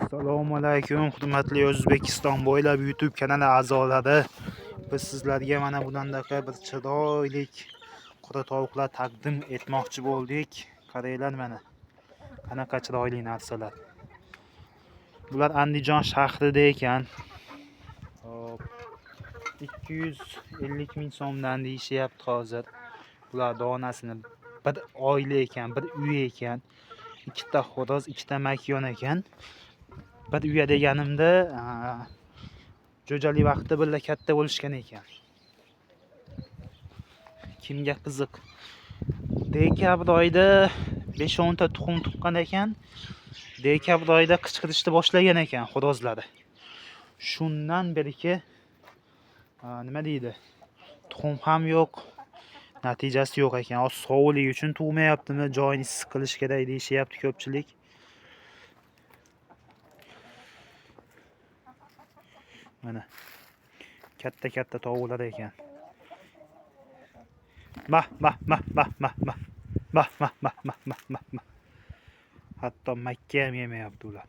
Assalomu alaykum hurmatli O'zbekiston bo'ylab YouTube kanali a'zolari. Biz sizlarga mana bunday bir chiroyli qora tovuqlar taqdim etmoqchi bo'ldik. Qaranglar mana. Qanaqa chiroyli narsalar. Bular Andijon shahrida ekan. Hop. 250 ming so'mdan deyishyapti hozir. Bular donasini bir oila ekan, bir uy ekan. Ikkita xo'roz, ikkita makyon ekan. Bir uyga deganimda jo'jali vaqtda birga katta bo'lishgan ekan. Kimga qiziq? Dekabr oyida 5-10 ta tuxum tuqqan ekan. Dekabr oyida qichqirishni boshlagan ekan xo'rozlari. Shundan beriki nima deydi? Tuxum ham yo'q, natijasi yo'q ekan. O sog'lik uchun tug'mayaptimi, joyini issiq qilish kerak deyishyapti ko'pchilik. Mana katta tovuqlar ekan. Bah. Hatto makka ham yemayapti ular.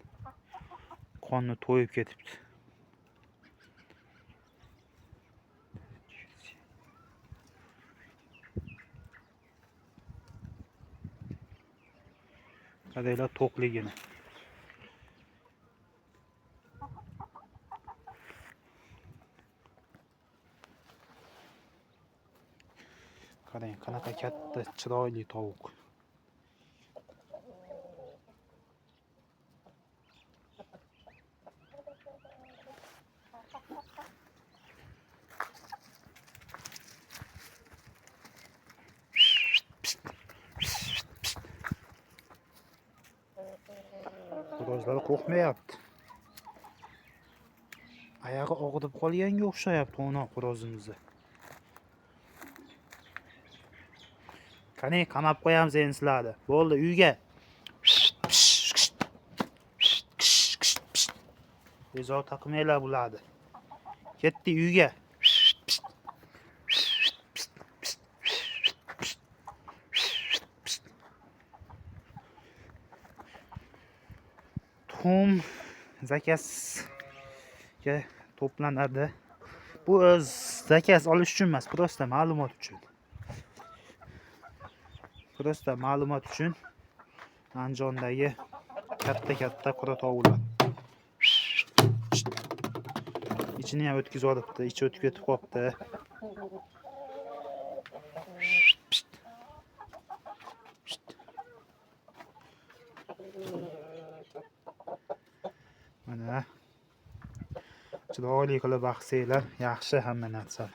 Qonni to'yib ketibdi. Qaranglar to'qligini. Qarang, qanaqa katta chiroyli tovuq. Xo'rozlar qo'rqmayapti. Oyog'i og'rib qolganga o'xshayapti ona xo'rozimizni. Qani qamab qo'yamiz endi sizlarni. Bo'ldi, uyga. Bezor taqmanglar bularni. Ketdi uyga. Tuxum zakazga to'planadi. Bu o'z zakaz olish uchun emas, prosta ma'lumot uchun. Andijondagi katta qora tovuqlar. İçini ham o'tkazib olibdi, ichi o'tib ketib qolibdi. Mana chiroyli qilib baqsanglar, yaxshi hamma narsa.